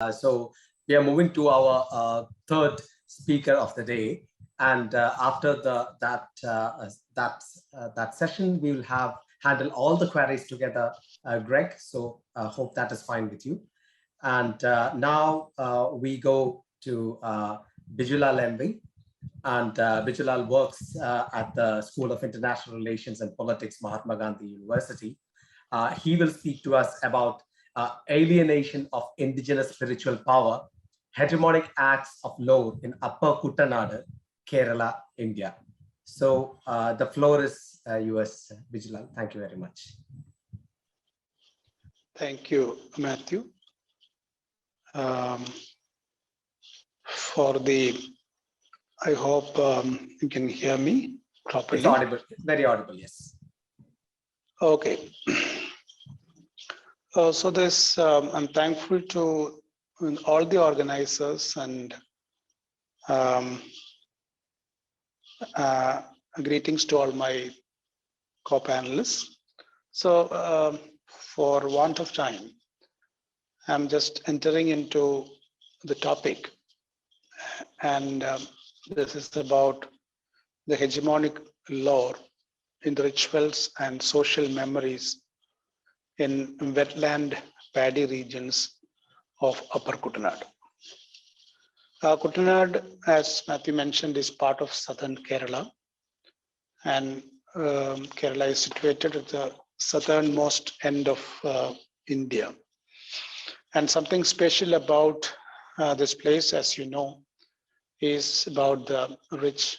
So we are moving to our third speaker of the day, and after that session, we will handle all the queries together, Greg. So hope that is fine with you. And now we go to BIJULAL M, and BIJULAL works at the School of International Relations and Politics, Mahatma Gandhi University. He will speak to us about alienation of indigenous spiritual power, hegemonic acts of lore in Upper Kuttanadu, Kerala, India. So the floor is yours, BIJULAL. Thank you very much. Thank you, Matthew. I hope you can hear me properly. It's audible, very audible, yes. Okay. So this, I'm thankful to all the organizers and greetings to all my co-panelists. So for want of time, I'm just entering into the topic, and this is about the hegemonic lore in the rituals and social memories in wetland paddy regions of Upper Kuttanadu. Kuttanadu, as Matthew mentioned, is part of southern Kerala, and Kerala is situated at the southernmost end of India. And something special about this place, as you know, is about the rich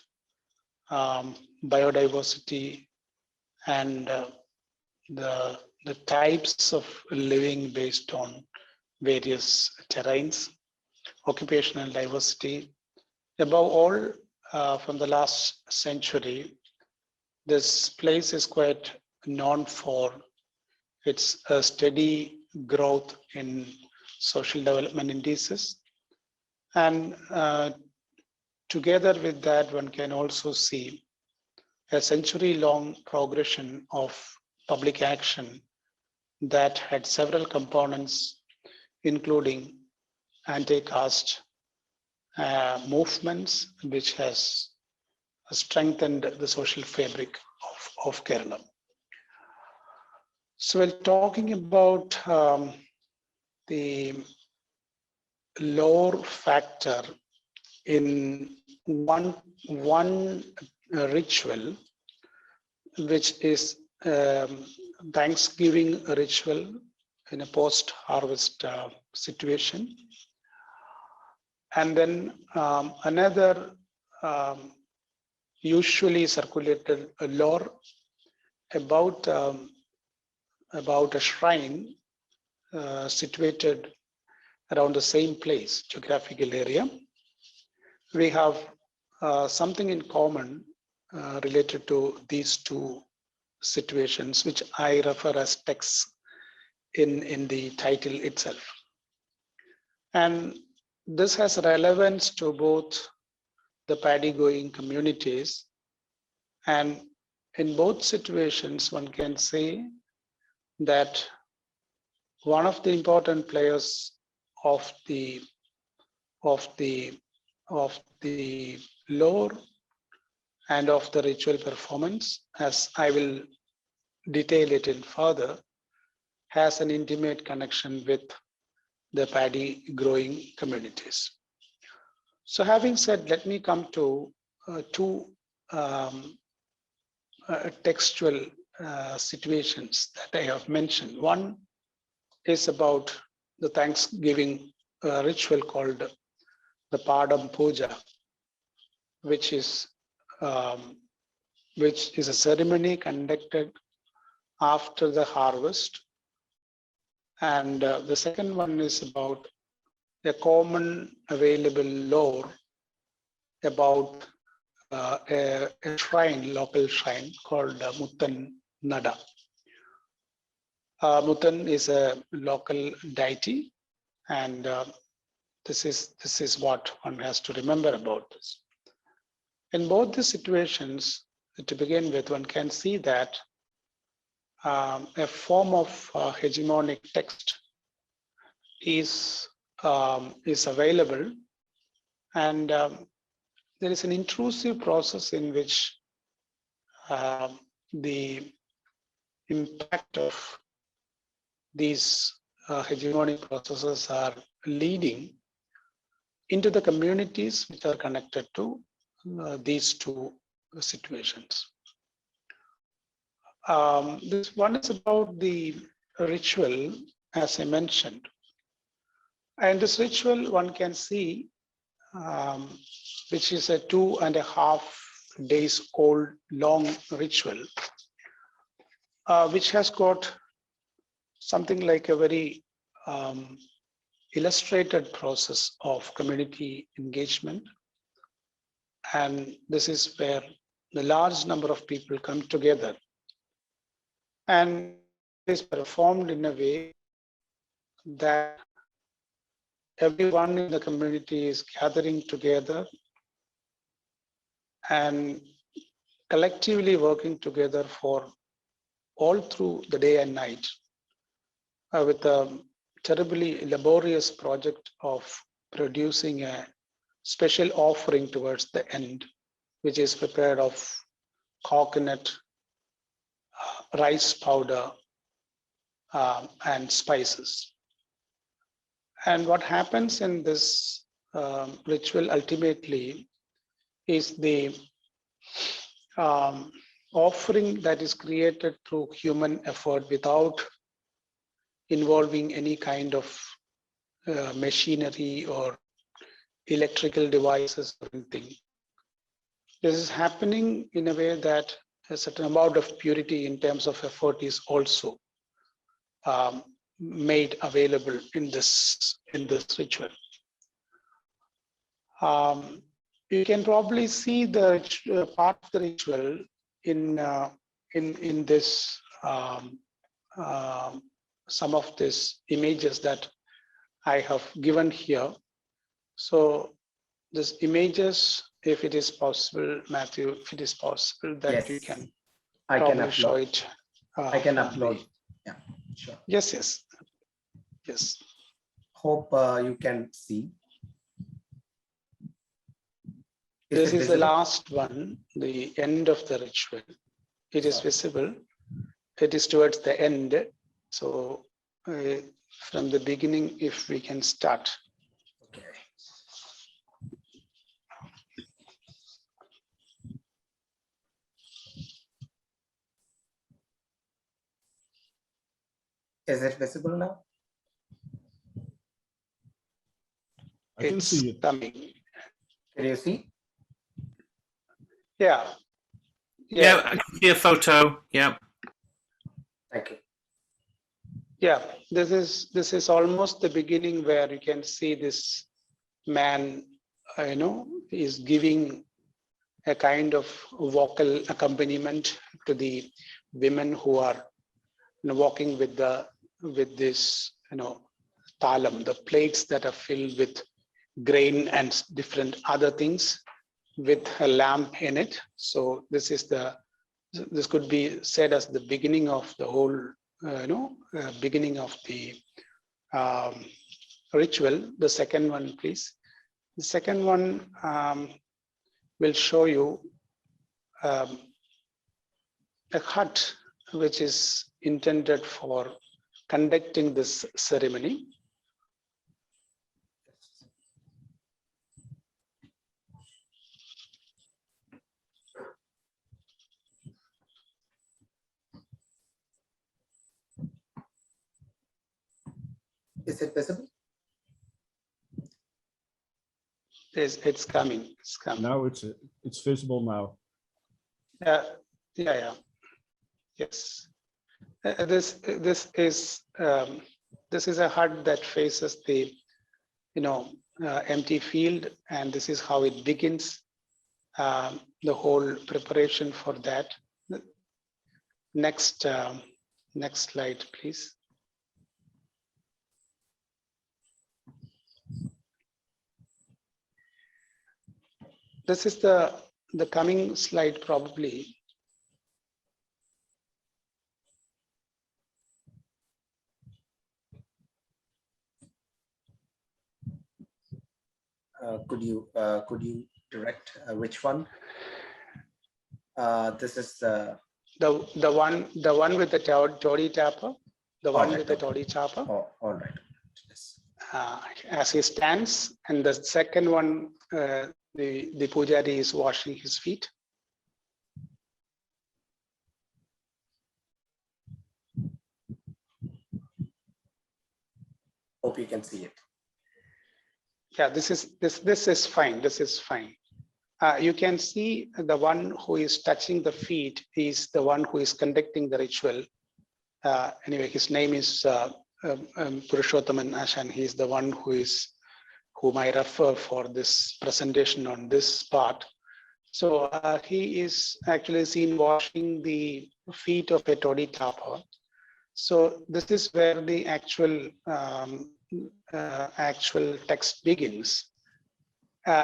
biodiversity and the types of living based on various terrains, occupational diversity. Above all, from the last century, this place is quite known for its steady growth in social development indices. And together with that, one can also see a century-long progression of public action that had several components, including anti-caste movements, which has strengthened the social fabric of Kerala. So while talking about the lore factor in one ritual, which is Thanksgiving ritual in a post-harvest situation. And then another usually circulated lore about a shrine situated around the same place, geographical area. We have something in common related to these two situations, which I refer as texts in the title itself. And this has relevance to both the paddy going communities, and in both situations one can say that one of the important players of the lore and of the ritual performance, as I will detail it in further, has an intimate connection with the paddy growing communities. So having said, let me come to two textual situations that I have mentioned. One is about the Thanksgiving ritual called the Padam Puja, which is a ceremony conducted after the harvest. And the second one is about a common available lore about a shrine, local shrine called Kuttanadu. Muttan is a local deity, and this is what one has to remember about this. In both the situations, to begin with, one can see that a form of hegemonic text is is available, and there is an intrusive process in which the impact of these hegemonic processes are leading into the communities which are connected to these two situations. This one is about the ritual, as I mentioned. And this ritual, one can see, which is a 2.5 days old long ritual, which has got something like a very illustrated process of community engagement. And this is where the large number of people come together, and it is performed in a way that everyone in the community is gathering together and collectively working together for all through the day and night with a terribly laborious project of producing a special offering towards the end, which is prepared of coconut, rice powder, and spices. And what happens in this ritual ultimately is the offering that is created through human effort without involving any kind of machinery or electrical devices or anything. This is happening in a way that a certain amount of purity in terms of effort is also made available in this ritual. You can probably see the part of the ritual in this some of these images that I have given here. So these images, if it is possible, Matthew, if it is possible that yes, you can I can upload. show it. I can upload. Yeah, sure. Yes, yes, yes. Hope you can see. This is the last one, the end of the ritual. It is visible. It is towards the end. So from the beginning, if we can start. Okay. Is it visible now? I can see it. Coming. Can you see? Yeah. Yeah, I can see a photo. Yeah. Thank you. Yeah, this is almost the beginning where you can see this man, is giving a kind of vocal accompaniment to the women who are walking with this talam, the plates that are filled with grain and different other things with a lamp in it. So this could be said as the beginning of the whole beginning of the ritual. The second one, please. The second one will show you a hut which is intended for conducting this ceremony. Is it visible? It's coming. It's coming. Now it's visible now. Yeah. Yes. This is a hut that faces the empty field, and this is how it begins. The whole preparation for that. Next slide, please. This is the coming slide probably. Could you direct which one? This is the one with the toddy tapper, the one with the toddy chopper. Oh, all right. Yes. As he stands, and the second one, the pujari is washing his feet. Hope you can see it. Yeah, this is fine. This is fine. You can see the one who is touching the feet is the one who is conducting the ritual. Anyway, his name is Purushothaman Ashan. He is the one whom I refer for this presentation on this part. So he is actually seen washing the feet of a toddy tapper. So this is where the actual text begins.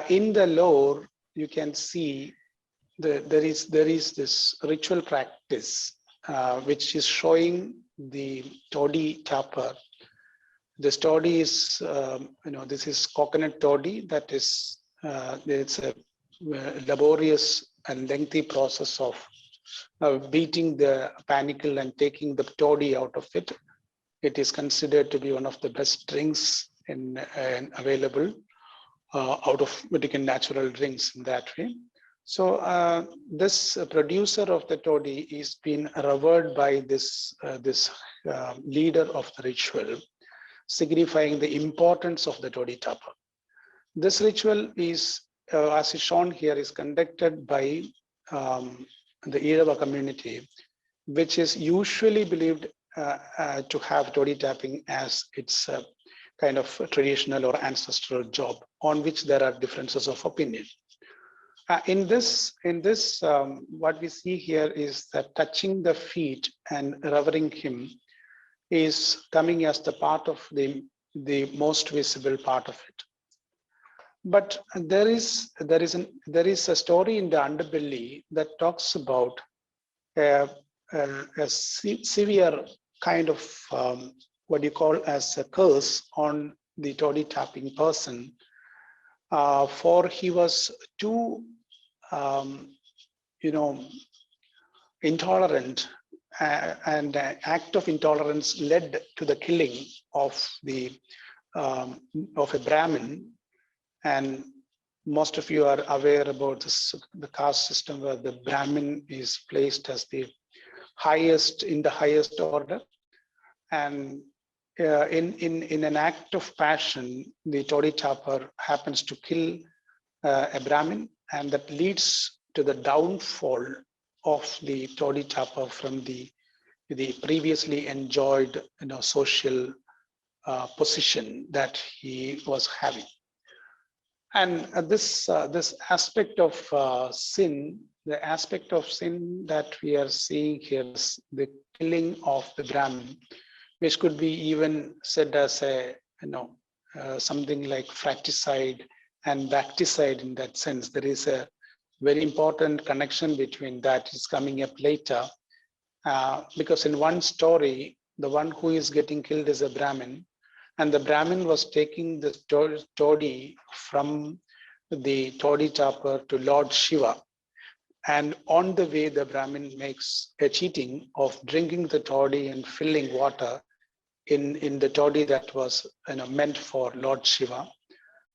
In the lore, you can see there is this ritual practice which is showing the toddy tapper. This toddy is, this is coconut toddy. That is, it's a laborious and lengthy process of beating the panicle and taking the toddy out of it. It is considered to be one of the best drinks available out of Vatican natural drinks in that way. So this producer of the toddy is being revered by this leader of the ritual, signifying the importance of the toddy tapper. This ritual is, as is shown here, is conducted by the Irava community, which is usually believed to have toddy tapping as its kind of traditional or ancestral job, on which there are differences of opinion. In this, what we see here is that touching the feet and revering him is coming as the part of the most visible part of it. But there is a story in the underbelly that talks about a severe kind of what you call as a curse on the toddy tapping person, for he was too intolerant, and an act of intolerance led to the killing of a Brahmin. And most of you are aware about the caste system, where the Brahmin is placed as the highest in the highest order. And in an act of passion, the toddy tapper happens to kill a Brahmin, and that leads to the downfall of the toddy tapper from the previously enjoyed social position that he was having. And this aspect of sin, the aspect of sin that we are seeing here is the killing of the Brahmin, which could be even said as a something like fratricide and bapticide in that sense. There is a very important connection between that. Is coming up later, because in one story, the one who is getting killed is a Brahmin, and the Brahmin was taking the toddy from the toddy tapper to Lord Shiva. And on the way, the Brahmin makes a cheating of drinking the toddy and filling water in the toddy that was meant for Lord Shiva.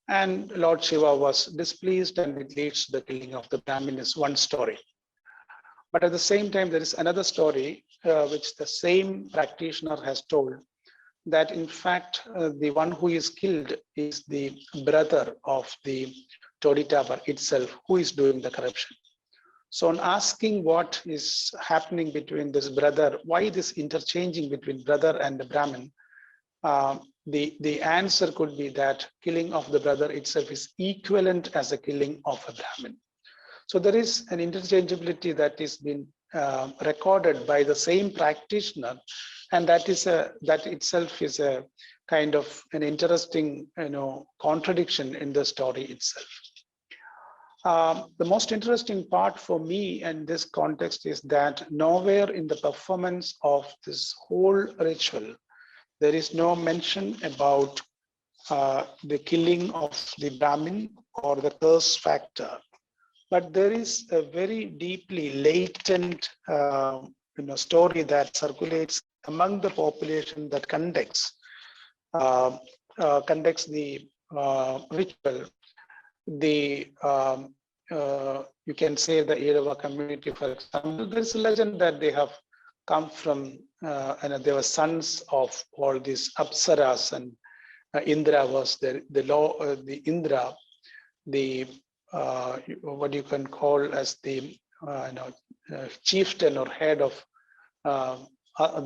And Lord Shiva was displeased, and it leads to the killing of the Brahmin, is one story. But at the same time, there is another story which the same practitioner has told, that in fact, the one who is killed is the brother of the toddy tapper itself, who is doing the corruption. So on asking what is happening between this brother, why this interchanging between brother and the Brahmin, the answer could be that killing of the brother itself is equivalent as a killing of a Brahmin. So there is an interchangeability that is been recorded by the same practitioner, and that itself is a kind of an interesting contradiction in the story itself. The most interesting part for me in this context is that nowhere in the performance of this whole ritual, there is no mention about the killing of the Brahmin or the curse factor. But there is a very deeply latent story that circulates among the population that conducts the ritual. You can say the Yerava community, for example, there's a legend that they have come from, and they were sons of all these Apsaras, and Indra was the Indra, what you can call as the chieftain or head of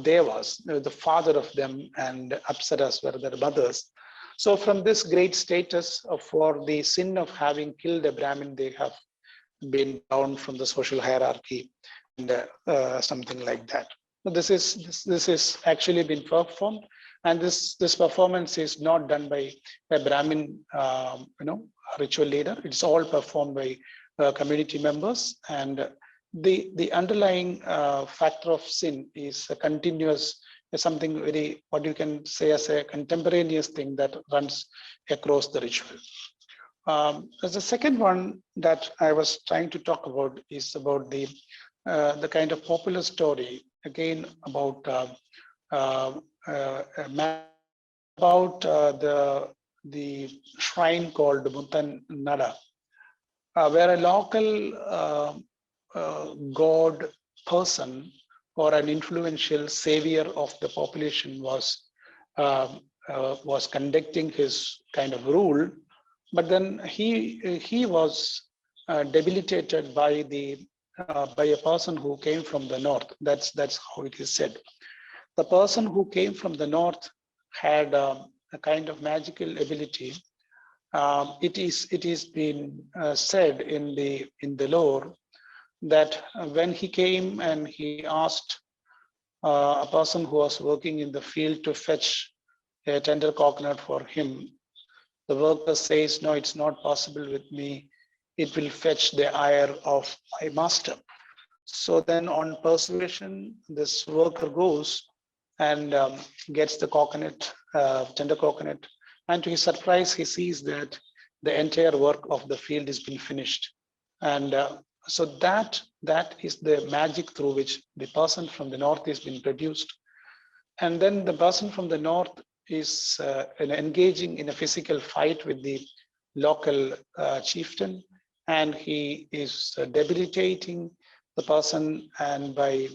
Devas, the father of them, and Apsaras were their mothers. So from this great status for the sin of having killed a Brahmin, they have been down from the social hierarchy and something like that. So this is actually been performed, and this performance is not done by a Brahmin, ritual leader. It's all performed by community members, and the underlying factor of sin is a continuous, something very, what you can say as a contemporaneous thing that runs across the ritual. As the second one that I was trying to talk about is about the kind of popular story, again about the shrine called Kuttanadu, where a local god person or an influential savior of the population was conducting his kind of rule, but then he was debilitated by a person who came from the north. That's how it is said. The person who came from the north had a kind of magical ability. It is been said in the lore that when he came and he asked a person who was working in the field to fetch a tender coconut for him, the worker says, "No, it's not possible with me. It will fetch the ire of my master." So then on persuasion, this worker goes and gets the coconut, tender coconut. And to his surprise, he sees that the entire work of the field has been finished. And so that is the magic through which the person from the north is being produced. And then the person from the north is engaging in a physical fight with the local chieftain, and he is debilitating the person, and by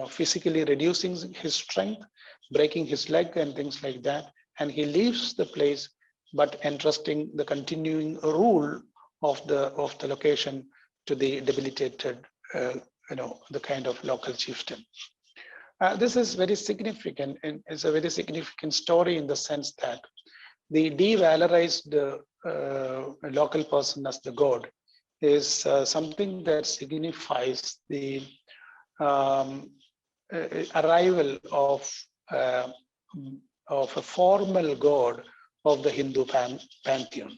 physically reducing his strength, breaking his leg and things like that, and he leaves the place, but entrusting the continuing rule of the location to the debilitated, the kind of local chieftain. This is very significant, and it's a very significant story in the sense that the devalorized local person as the god is something that signifies the arrival of a formal god of the Hindu pantheon.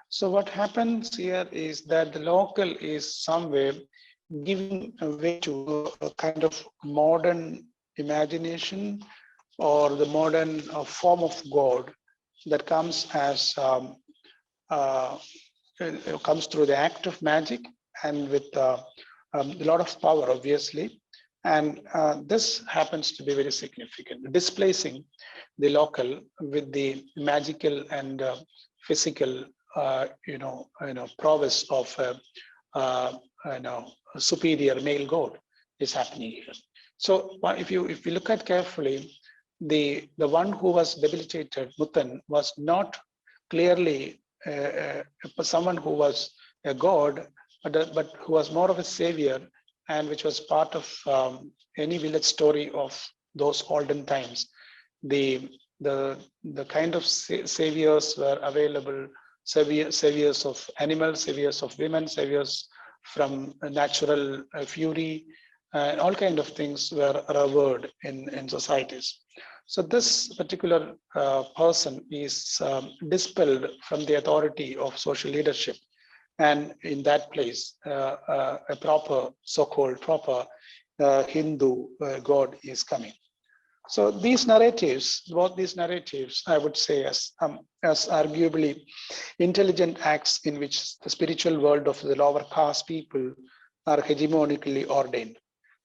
So what happens here is that the local is somewhere giving way to a kind of modern imagination or the modern form of God that comes as comes through the act of magic and with a lot of power, obviously. And this happens to be very significant, displacing the local with the magical and physical, prowess of a superior male god is happening here. So if you look at carefully, the one who was debilitated, Muttan, was not clearly someone who was a god, but who was more of a savior, and which was part of any village story of those olden times. The kind of saviors were available, saviors of animals, saviors of women, saviors from natural fury, and all kind of things were revered in societies. So this particular person is dispelled from the authority of social leadership, and in that place, a proper, so-called proper Hindu god is coming. So these narratives, both these narratives, I would say as arguably intelligent acts in which the spiritual world of the lower caste people are hegemonically ordained.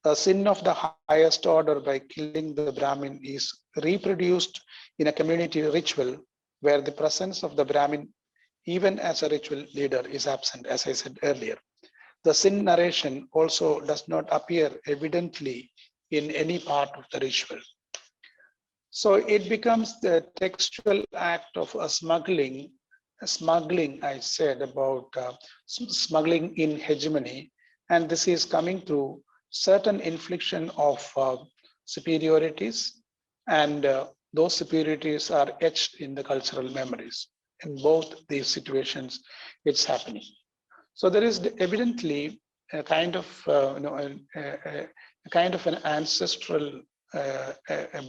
A sin of the highest order by killing the Brahmin is reproduced in a community ritual where the presence of the Brahmin, even as a ritual leader, is absent, as I said earlier. The sin narration also does not appear evidently in any part of the ritual. So it becomes the textual act of a smuggling, I said about smuggling in hegemony, and this is coming through certain infliction of superiorities, and those superiorities are etched in the cultural memories. In both these situations, it's happening. So there is evidently a kind of a kind of an ancestral a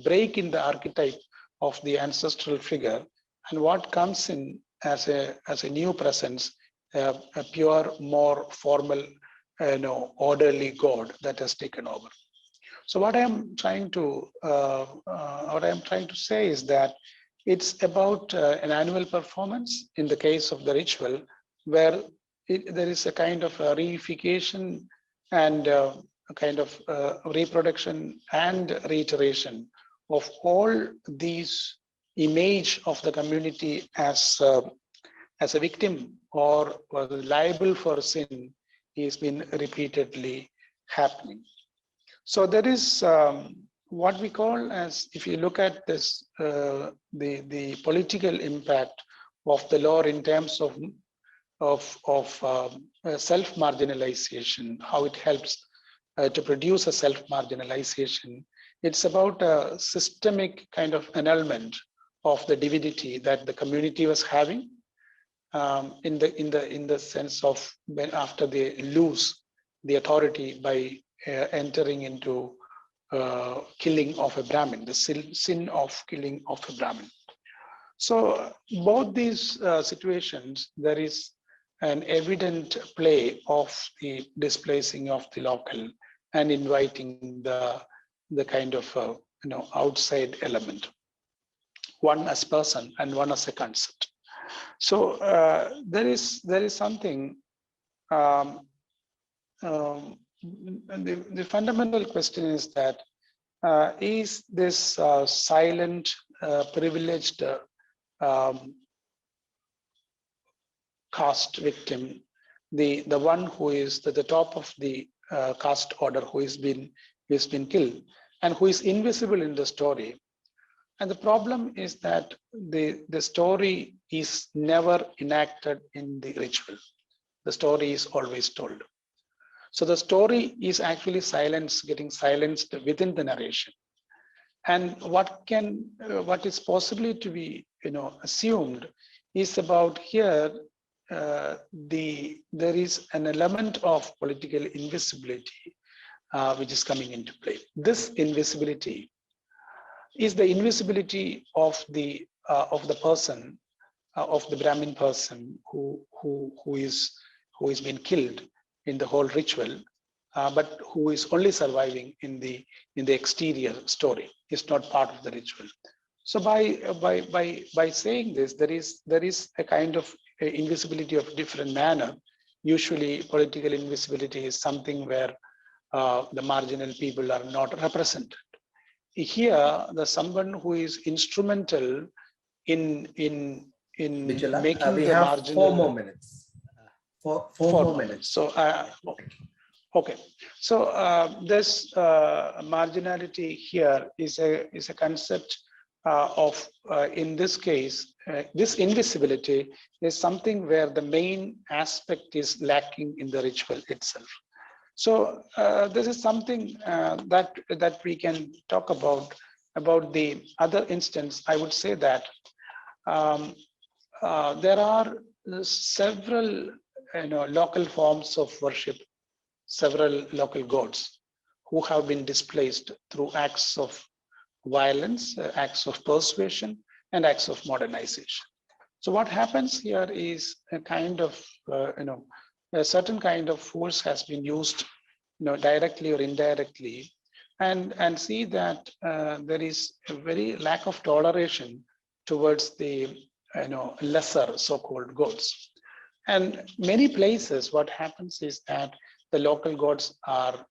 break in the archetype of the ancestral figure, and what comes in as a new presence, a pure, more formal, orderly God that has taken over. So what I am trying to say is that it's about an annual performance in the case of the ritual, where there is a kind of a reification and a kind of reproduction and reiteration of all these image of the community as a victim or liable for sin is been repeatedly happening. So there is what we call as, if you look at this, the political impact of the law in terms of self-marginalization, how it helps to produce a self-marginalization. It's about a systemic kind of annulment of the divinity that the community was having, in the sense of when after they lose the authority by entering into killing of a Brahmin, the sin of killing of a Brahmin. So both these situations, there is an evident play of the displacing of the local and inviting the kind of outside element, one as person and one as a concept. So there is something. The fundamental question is that is this silent, privileged caste victim, the one who is at the top of the caste order, who has been killed and who is invisible in the story? And the problem is that the story is never enacted in the ritual. The story is always told. So the story is actually getting silenced within the narration. And what is possibly to be assumed is about here there is an element of political invisibility which is coming into play. This invisibility is the invisibility of the person, of the Brahmin person who is been killed in the whole ritual, but who is only surviving in the exterior story. Is not part of the ritual. So by saying this, there is a kind of invisibility of different manner. Usually, political invisibility is something where the marginal people are not represented. Here, the someone who is instrumental in Bijula, making we the have marginal 4 more minutes. Four more minutes. So okay. So this marginality here is a concept of in this case, this invisibility is something where the main aspect is lacking in the ritual itself. So this is something that we can talk about the other instance. I would say that there are several local forms of worship, several local gods who have been displaced through acts of violence, acts of persuasion, and acts of modernization. So what happens here is a kind of a certain kind of force has been used, directly or indirectly, and see that there is a very lack of toleration towards the lesser so-called gods. And many places, what happens is that the local gods are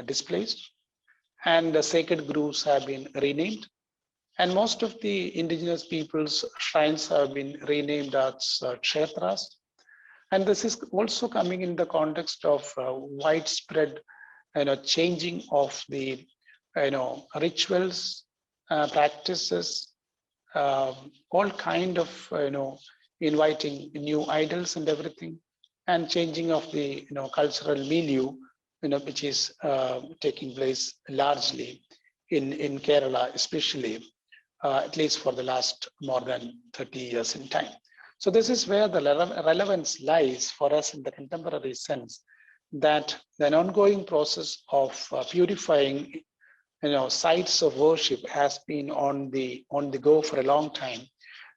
displaced, and the sacred groves have been renamed. And most of the indigenous people's shrines have been renamed as kshetras. And this is also coming in the context of widespread, changing of the, rituals, practices, all kind of, inviting new idols and everything, and changing of the, cultural milieu, which is taking place largely in Kerala, especially, at least for the last more than 30 years in time. So this is where the relevance lies for us in the contemporary sense, that an ongoing process of purifying, sites of worship has been on the go for a long time.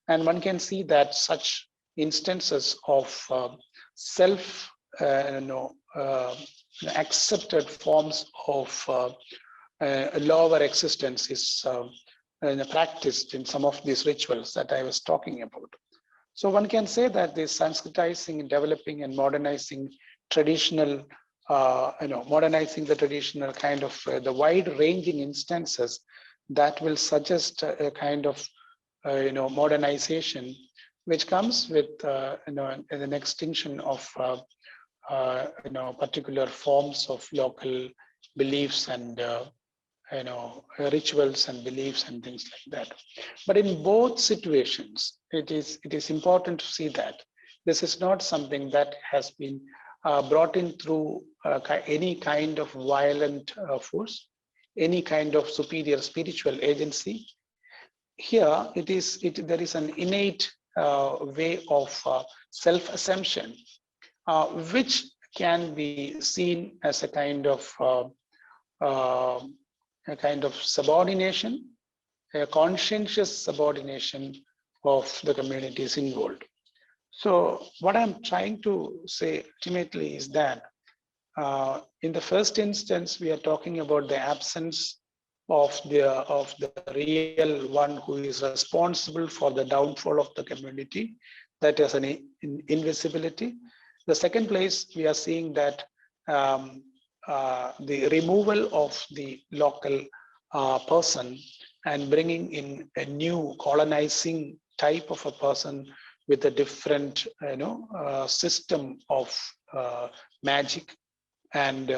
And one can see that such instances of self accepted forms of lower existence is practiced in some of these rituals that I was talking about. So one can say that this Sanskritizing, developing and modernizing traditional, modernizing the traditional kind of the wide-ranging instances that will suggest a kind of, modernization, which comes with, an extinction of, particular forms of local beliefs and, rituals and beliefs and things like that. But in both situations, it is important to see that this is not something that has been brought in through any kind of violent force, any kind of superior spiritual agency. Here, there is an innate way of self-assumption, which can be seen as a kind of subordination, a conscientious subordination of the communities involved. So what I'm trying to say ultimately is that in the first instance, we are talking about the absence of the real one who is responsible for the downfall of the community, that is an invisibility. The second place, we are seeing that the removal of the local person and bringing in a new colonizing type of a person with a different, system of magic and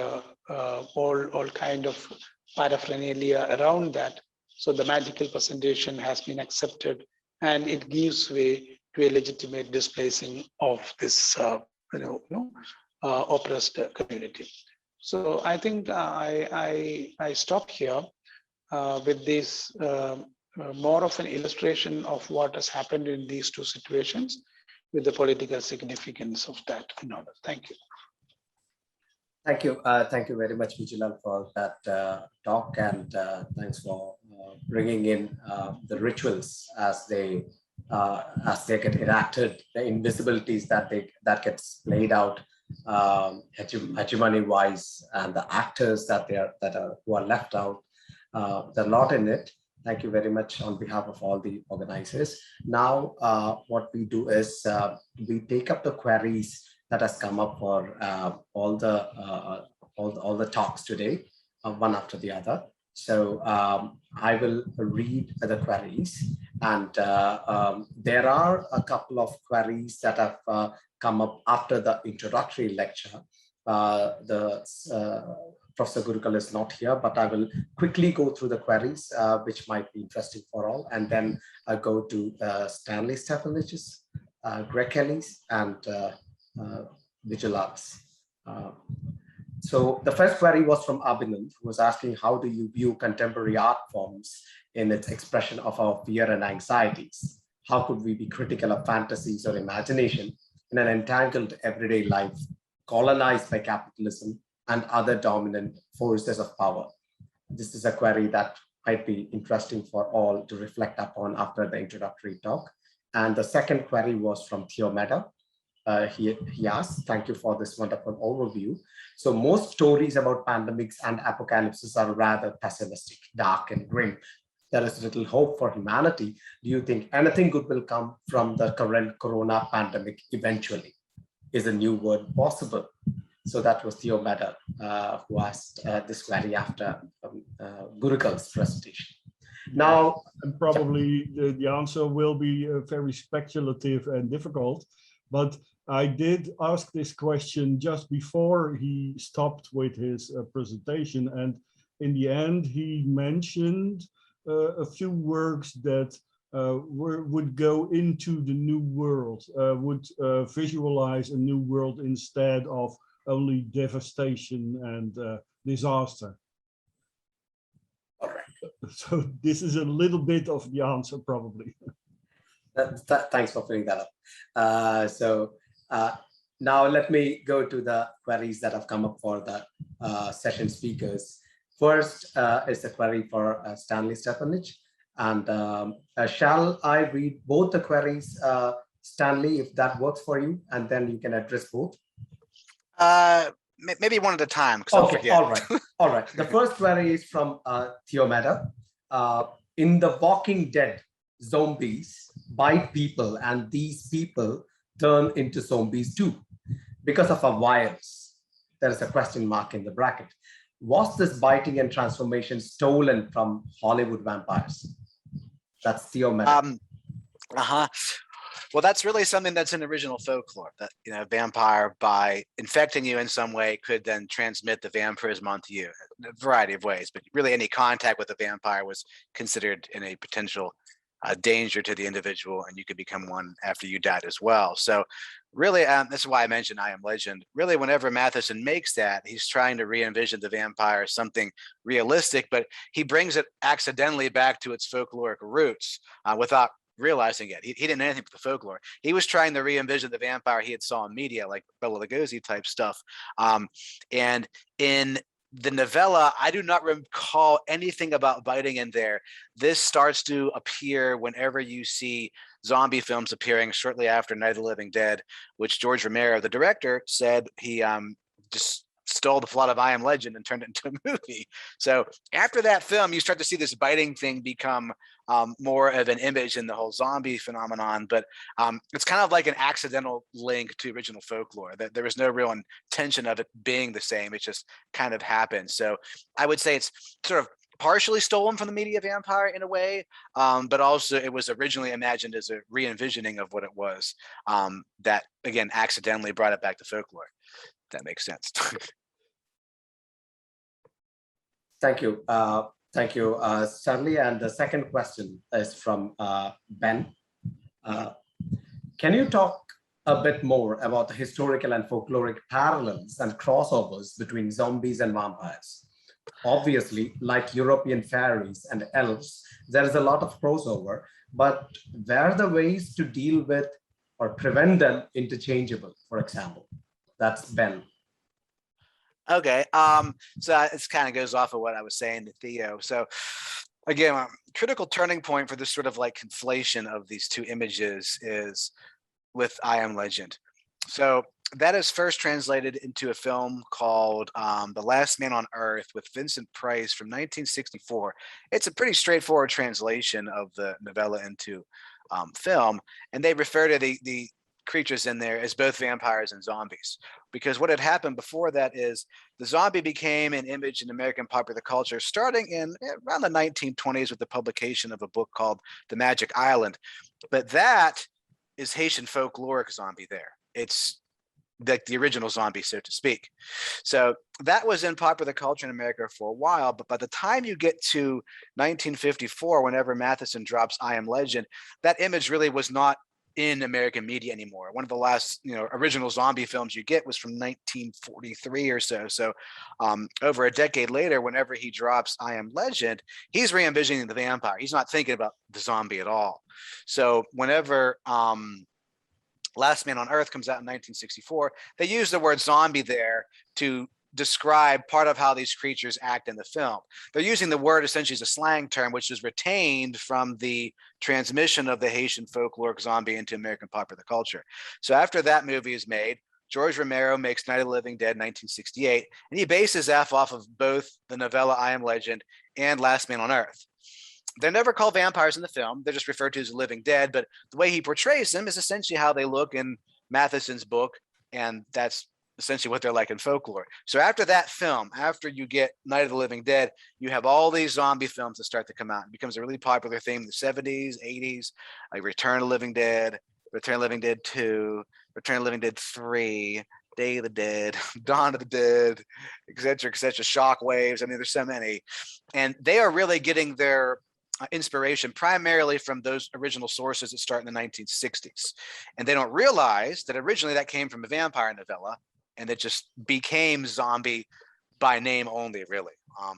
all kind of paraphernalia around that. So the magical presentation has been accepted, and it gives way to a legitimate displacing of this, oppressed community. So I think I stop here with this more of an illustration of what has happened in these two situations with the political significance of that in order. Thank you. Thank you. Thank you very much, Bijulal, for that talk, and thanks for bringing in the rituals as they get enacted, the invisibilities that gets played out hegemony-wise, and the actors who are left out. There's a lot in it. Thank you very much on behalf of all the organizers. Now, what we do is we take up the queries that has come up for all the talks today, one after the other. So I will read the queries, and there are a couple of queries that have come up after the introductory lecture. Professor Gurukul is not here, but I will quickly go through the queries, which might be interesting for all, and then I'll go to Stanley Stefanich's, Greg Kelly's, and Vigilal's. So the first query was from Abhinand, who was asking, how do you view contemporary art forms in its expression of our fear and anxieties? How could we be critical of fantasies or imagination in an entangled everyday life, colonized by capitalism and other dominant forces of power? This is a query that might be interesting for all to reflect upon after the introductory talk. And the second query was from Theo Mehta, he asks, thank you for this wonderful overview. So most stories about pandemics and apocalypses are rather pessimistic, dark and grim. There is little hope for humanity. Do you think anything good will come from the current corona pandemic eventually? Is a new world possible? So that was Theo Meder, who asked this query after Gurukal's presentation. Now, and probably the answer will be very speculative and difficult, but I did ask this question just before he stopped with his presentation, and in the end he mentioned a few works that would go into the new world, would visualize a new world instead of only devastation and disaster. all right. So this is a little bit of the answer, probably. Thanks for filling that up. Now let me go to the queries that have come up for the session speakers. First is the query for Stanley Stepanich. And shall I read both the queries, Stanley, if that works for you, and then you can address both? Maybe one at a time. Okay, all right. All right. The first query is from Theo Meder. In The Walking Dead, zombies bite people and these people turn into zombies too because of a virus. There is a question mark in the bracket. Was this biting and transformation stolen from Hollywood vampires? That's Theo Meder. Well, that's really something that's in original folklore, that, you know, a vampire, by infecting you in some way, could then transmit the vampirism onto you in a variety of ways. But really, any contact with a vampire was considered in a potential danger to the individual, and you could become one after you died as well. So really, that's why I mentioned I Am Legend. Really, whenever Matheson makes that, he's trying to re-envision the vampire as something realistic, but he brings it accidentally back to its folkloric roots without realizing it. He didn't know anything but the folklore. He was trying to re-envision the vampire he had saw in media, like Bela Lugosi type stuff. And in the novella, I do not recall anything about biting in there. This starts to appear whenever you see zombie films appearing shortly after Night of the Living Dead, which George Romero, the director, said he just stole the plot of I Am Legend and turned it into a movie. So after that film, you start to see this biting thing become more of an image in the whole zombie phenomenon. But it's kind of like an accidental link to original folklore, that there was no real intention of it being the same. It just kind of happened. So I would say it's sort of partially stolen from the media vampire in a way, but also it was originally imagined as a re-envisioning of what it was, that, again, accidentally brought it back to folklore. That makes sense. Thank you. Thank you, Stanley. And the second question is from Ben. Can you talk a bit more about the historical and folkloric parallels and crossovers between zombies and vampires? Obviously, like European fairies and elves, there is a lot of crossover, but were the ways to deal with or prevent them interchangeable, for example? That's Ben. Okay, so this kind of goes off of what I was saying to Theo. So again, a critical turning point for this sort of like conflation of these two images is with I Am Legend. So that is first translated into a film called The Last Man on Earth with Vincent Price from 1964. It's a pretty straightforward translation of the novella into film, and they refer to the creatures in there as both vampires and zombies, because what had happened before that is the zombie became an image in American popular culture starting in around the 1920s with the publication of a book called The Magic Island. But that is Haitian folkloric zombie there. It's like the original zombie, so to speak. So that was in popular culture in America for a while, but by the time you get to 1954, whenever Matheson drops I Am Legend, that image really was not in American media anymore. One of the last, original zombie films you get was from 1943 or so. So over a decade later, whenever he drops I Am Legend, he's re-envisioning the vampire. He's not thinking about the zombie at all. So whenever Last Man on Earth comes out in 1964, they use the word zombie there to describe part of how these creatures act in the film. They're using the word essentially as a slang term, which is retained from the transmission of the Haitian folkloric zombie into American popular culture. So after that movie is made, George Romero makes Night of the Living Dead in 1968, and he bases F off of both the novella I Am Legend and Last Man on Earth. They're never called vampires in the film. They're just referred to as the living dead, but the way he portrays them is essentially how they look in Matheson's book, and that's essentially what they're like in folklore. So after that film, after you get Night of the Living Dead, you have all these zombie films that start to come out. It becomes a really popular theme in the 70s, 80s, like Return of the Living Dead, Return of the Living Dead 2, Return of the Living Dead 3, Day of the Dead, Dawn of the Dead, et cetera, Shockwaves. I mean, there's so many. And they are really getting their inspiration primarily from those original sources that start in the 1960s. And they don't realize that originally that came from a vampire novella, and it just became zombie by name only, really.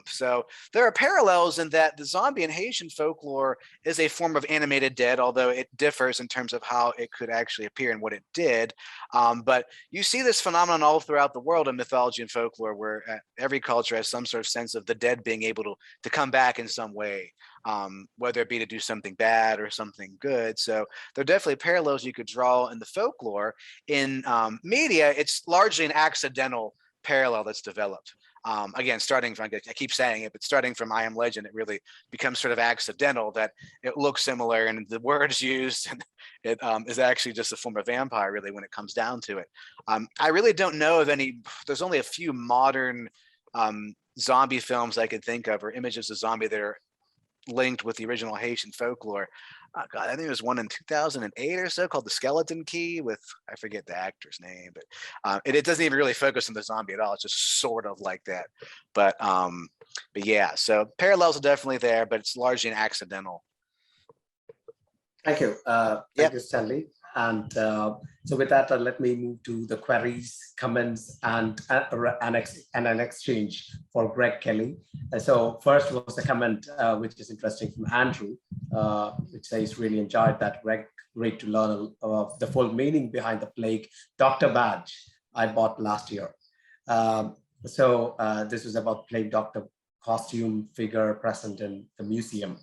So there are parallels in that the zombie in Haitian folklore is a form of animated dead, although it differs in terms of how it could actually appear and what it did. But you see this phenomenon all throughout the world in mythology and folklore, where every culture has some sort of sense of the dead being able to come back in some way, whether it be to do something bad or something good. So there are definitely parallels you could draw in the folklore. In media, it's largely an accidental parallel that's developed. Again, starting from, I keep saying it, but starting from I Am Legend, it really becomes sort of accidental that it looks similar and the words used, and it is actually just a form of vampire, really, when it comes down to it. I really don't know of any, there's only a few modern zombie films I could think of, or images of zombie that are linked with the original Haitian folklore. God, I think there was one in 2008 or so called The Skeleton Key with, I forget the actor's name, but it doesn't even really focus on the zombie at all. It's just sort of like that. But yeah, so parallels are definitely there, but it's largely an accidental. Thank you. Thank you, Stanley. And so with that, let me move to the queries, comments, and an exchange for Greg Kelly. So first was a comment which is interesting from Andrew, which says, really enjoyed that, Greg. Great to learn of the full meaning behind the plague doctor badge I bought last year. This was about plague doctor costume figure present in the museum,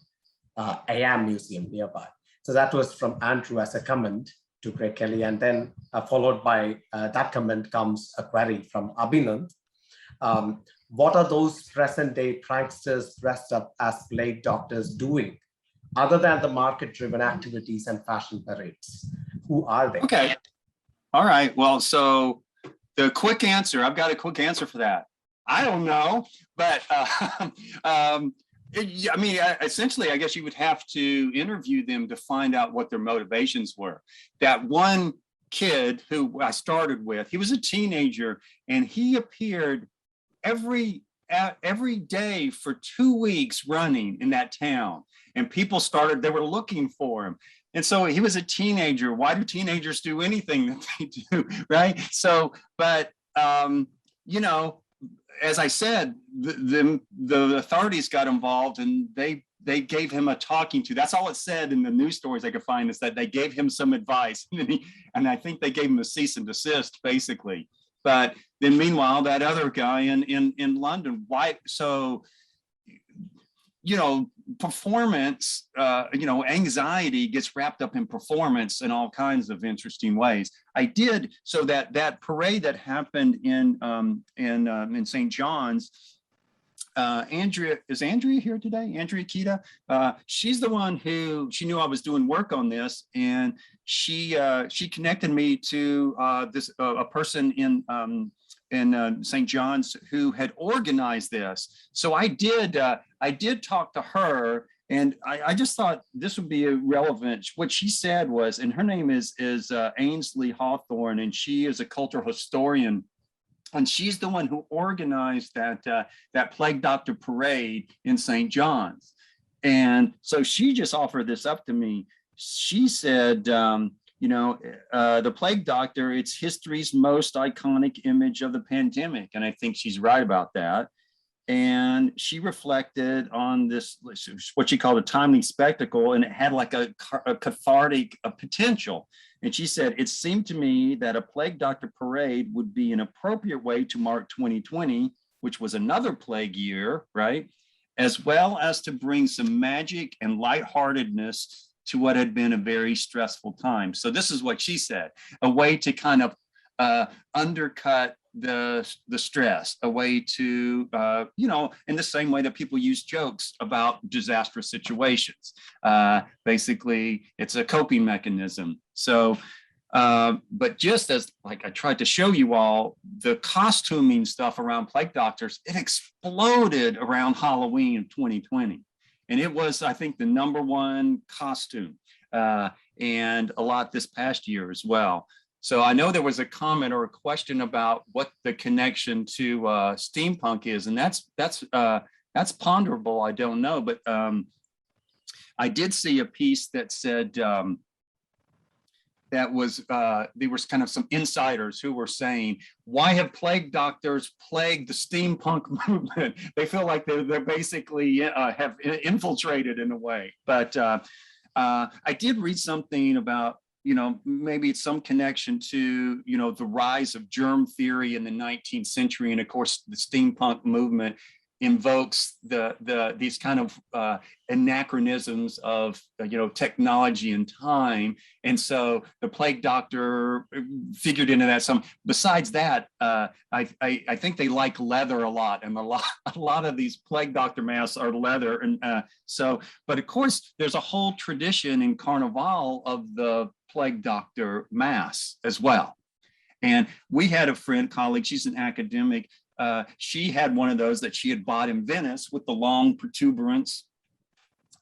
AM Museum nearby. So that was from Andrew as a comment to Greg Kelly. And then followed by that comment comes a query from Abhinand. What are those present day pranksters dressed up as plague doctors doing other than the market-driven activities and fashion parades? Who are they? Okay. All right. Well, so the quick answer, I've got a quick answer for that. I don't know, but I mean, essentially, I guess you would have to interview them to find out what their motivations were. That one kid who I started with, he was a teenager, and he appeared every day for 2 weeks running in that town, and people they were looking for him. And so he was a teenager. Why do teenagers do anything that they do, right? So, but, you know, as I said, the authorities got involved, and they gave him a talking to. That's all it said in the news stories I could find, is that they gave him some advice, and I think they gave him a cease and desist, basically. But then meanwhile, that other guy in London, why? So, you know, performance, you know, anxiety gets wrapped up in performance in all kinds of interesting ways. I did, so that parade that happened in St. John's, Andrea, is Andrea here today? Andrea Kita, she's the one who, she knew I was doing work on this, and she connected me to a person in St. John's who had organized this. So I did talk to her, and I just thought this would be relevant. What she said was, and her name is Ainsley Hawthorne, and she is a cultural historian, and she's the one who organized that plague doctor parade in St. John's. And so she just offered this up to me. She said, you know, the plague doctor, it's history's most iconic image of the pandemic. And I think she's right about that. And she reflected on this, what she called a timely spectacle, and it had like a cathartic potential. And she said, it seemed to me that a plague doctor parade would be an appropriate way to mark 2020, which was another plague year, right? As well as to bring some magic and lightheartedness to what had been a very stressful time. So this is what she said, a way to kind of undercut the stress, a way to, in the same way that people use jokes about disastrous situations. Basically, it's a coping mechanism. So, but just as like I tried to show you all, the costuming stuff around plague doctors, it exploded around Halloween of 2020. And it was, I think, the #1 costume, and a lot this past year as well. So I know there was a comment or a question about what the connection to steampunk is, and that's ponderable. I don't know, but I did see a piece that said that was there was kind of some insiders who were saying, why have plague doctors plagued the steampunk movement? They feel like they're basically have infiltrated in a way. But I did read something about, maybe it's some connection to, the rise of germ theory in the 19th century. And of course, the steampunk movement invokes these kind of anachronisms of, technology and time. And so the plague doctor figured into that some. Besides that, I think they like leather a lot. And a lot of these plague doctor masks are leather. And but of course, there's a whole tradition in Carnival of the plague doctor mask as well. And we had a colleague, she's an academic. She had one of those that she had bought in Venice with the long protuberance,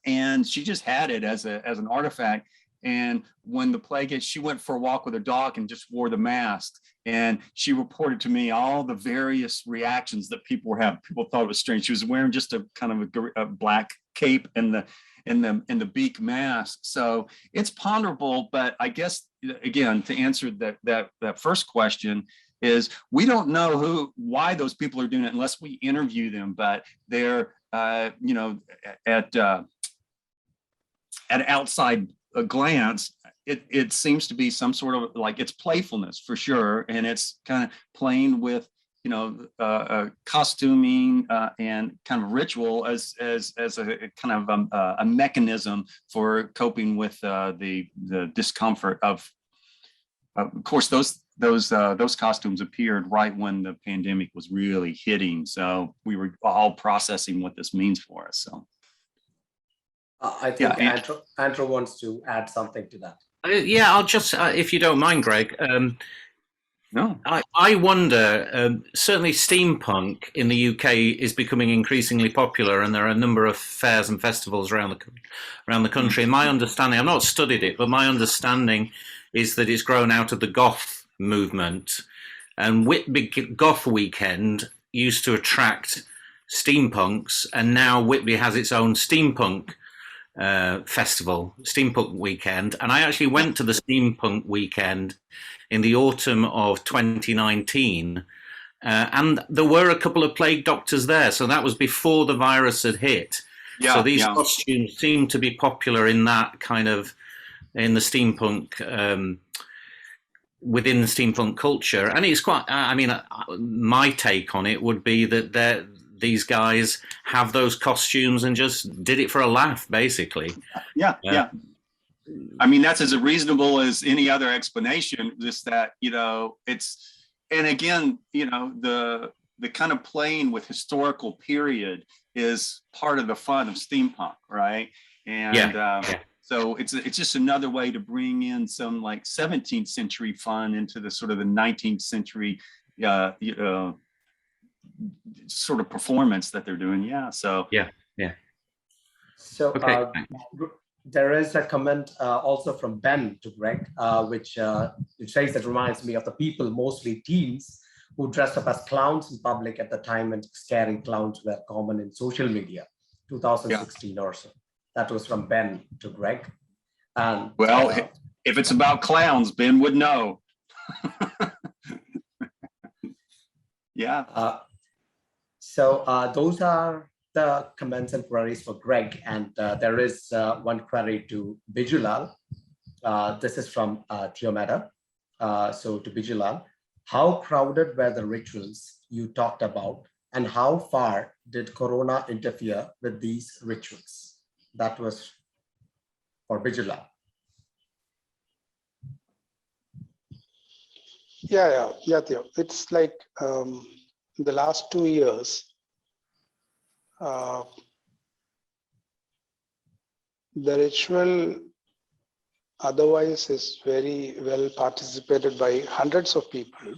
and she just had it as an artifact. And when the plague hit, she went for a walk with her dog and just wore the mask. And she reported to me all the various reactions that people were having. People thought it was strange. She was wearing just a kind of a black cape and the beak mask. So it's ponderable, but I guess, again, to answer that first question, is we don't know why those people are doing it unless we interview them, but they're at outside glance, it seems to be some sort of like, it's playfulness for sure, and it's kind of playing with costuming and kind of ritual as a kind of a mechanism for coping with the discomfort of course, those costumes appeared right when the pandemic was really hitting. So we were all processing what this means for us. So I think Andrew wants to add something to that. Yeah, I'll just, if you don't mind, Greg. No, I wonder. Certainly, steampunk in the UK is becoming increasingly popular, and there are a number of fairs and festivals around the country. And my understanding, I've not studied it, but my understanding is that it's grown out of the goth movement. And Whitby Goth Weekend used to attract steampunks, and now Whitby has its own steampunk festival, Steampunk Weekend. And I actually went to the Steampunk Weekend in the autumn of 2019, and there were a couple of plague doctors there. So that was before the virus had hit. So these costumes seem to be popular in that kind of, in the steampunk, within the steampunk culture. And it's quite, my take on it would be that these guys have those costumes and just did it for a laugh, basically. Yeah. I mean, that's as reasonable as any other explanation, just that, it's, and again, the kind of playing with historical period is part of the fun of steampunk, right? And so it's just another way to bring in some like 17th century fun into the sort of the 19th century sort of performance that they're doing. So okay. There is a comment also from Ben to Greg, which says that reminds me of the people, mostly teens, who dressed up as clowns in public at the time when scaring clowns were common in social media, 2016 or so. That was from Ben to Greg. And well, if it's about clowns, Ben would know. So those are the comments and queries for Greg. And there is one query to BIJULAL. this is from Triomeda. So to Bijulal, how crowded were the rituals you talked about, and how far did Corona interfere with these rituals? That was for Bijulal. Yeah, Theo. It's like the last 2 years, the ritual otherwise is very well participated by hundreds of people.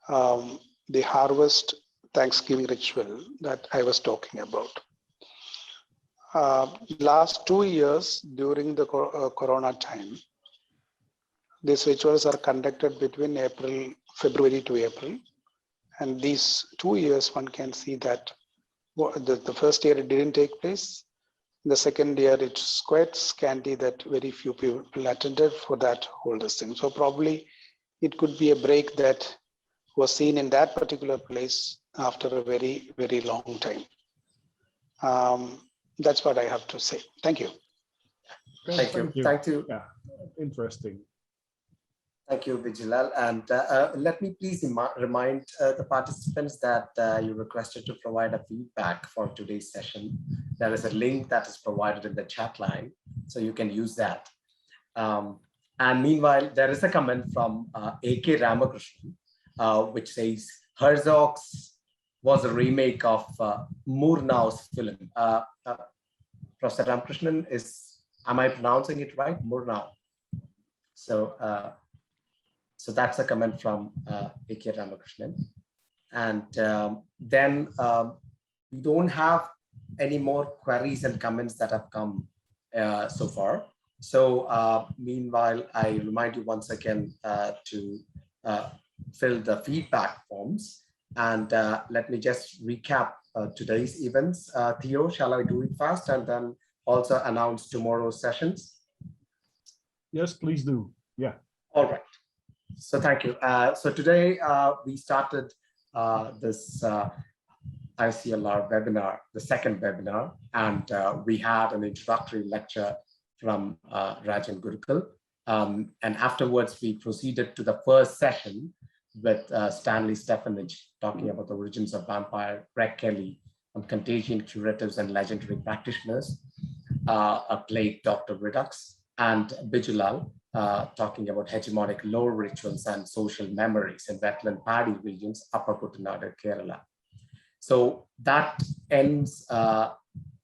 The harvest Thanksgiving ritual that I was talking about. Last 2 years during the Corona time, these rituals are conducted between February to April. And these 2 years, one can see that the first year it didn't take place. The second year, it's quite scanty that very few people attended for that whole thing. So probably it could be a break that was seen in that particular place after a very, very long time. That's what I have to say. Thank you. Thank you. Thank you. Yeah, interesting. Thank you, Bijulal. And let me please remind the participants that you requested to provide a feedback for today's session. There is a link that is provided in the chat line, so you can use that. And meanwhile, there is a comment from A.K. Ramakrishnan, which says, Herzog's was a remake of Murnau's film. Professor Ramakrishnan, am I pronouncing it right? Murnau. So that's a comment from A.K. Ramakrishnan. And then we don't have any more queries and comments that have come so far. So meanwhile, I remind you once again to fill the feedback forms. And let me just recap today's events. Theo, shall I do it fast and then also announce tomorrow's sessions? Yes, please do. Yeah. All right. So thank you. So today we started this ISCLR webinar, the second webinar, and we had an introductory lecture from Rajan Gurukul. And afterwards, we proceeded to the first session with Stanley Stefanich talking about the origins of vampire, Greg Kelly on contagion, curatives, and legendary practitioners, a late Dr. Redux, and Bijulal talking about hegemonic lore rituals and social memories in wetland paddy regions, Upper Kuttanadu, Kerala. So that ends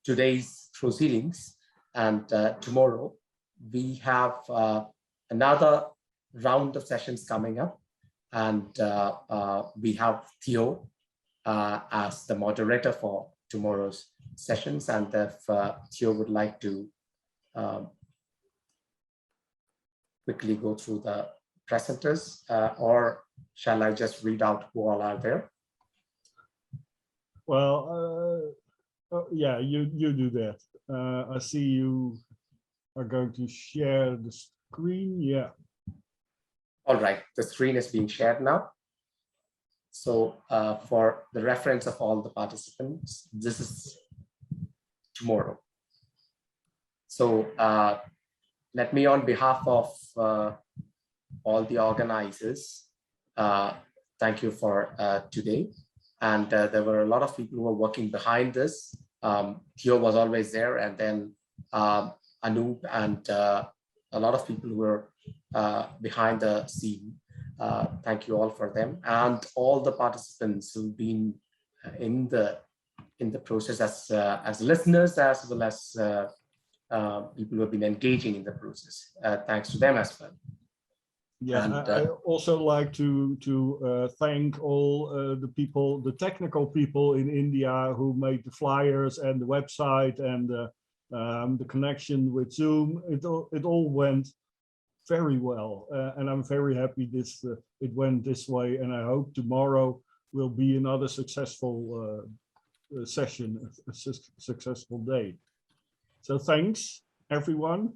today's proceedings, and tomorrow we have another round of sessions coming up, and we have Theo as the moderator for tomorrow's sessions. And if Theo would like to quickly go through the presenters, or shall I just read out who all are there? Well, yeah, you do that. I see you are going to share the screen. Yeah. All right, the screen is being shared now. So for the reference of all the participants, this is tomorrow. So let me, on behalf of all the organizers, thank you for today. And there were a lot of people who were working behind this. Theo was always there, and then Anoop and a lot of people who were behind the scene. Thank you all for them, and all the participants who've been in the process as listeners, as well as people who have been engaging in the process. Thanks to them as well. Yeah, and I also like to thank all the people, the technical people in India who made the flyers and the website and the connection with Zoom. It all went very well, and I'm very happy it went this way. And I hope tomorrow will be another successful session, a successful day. So thanks, everyone.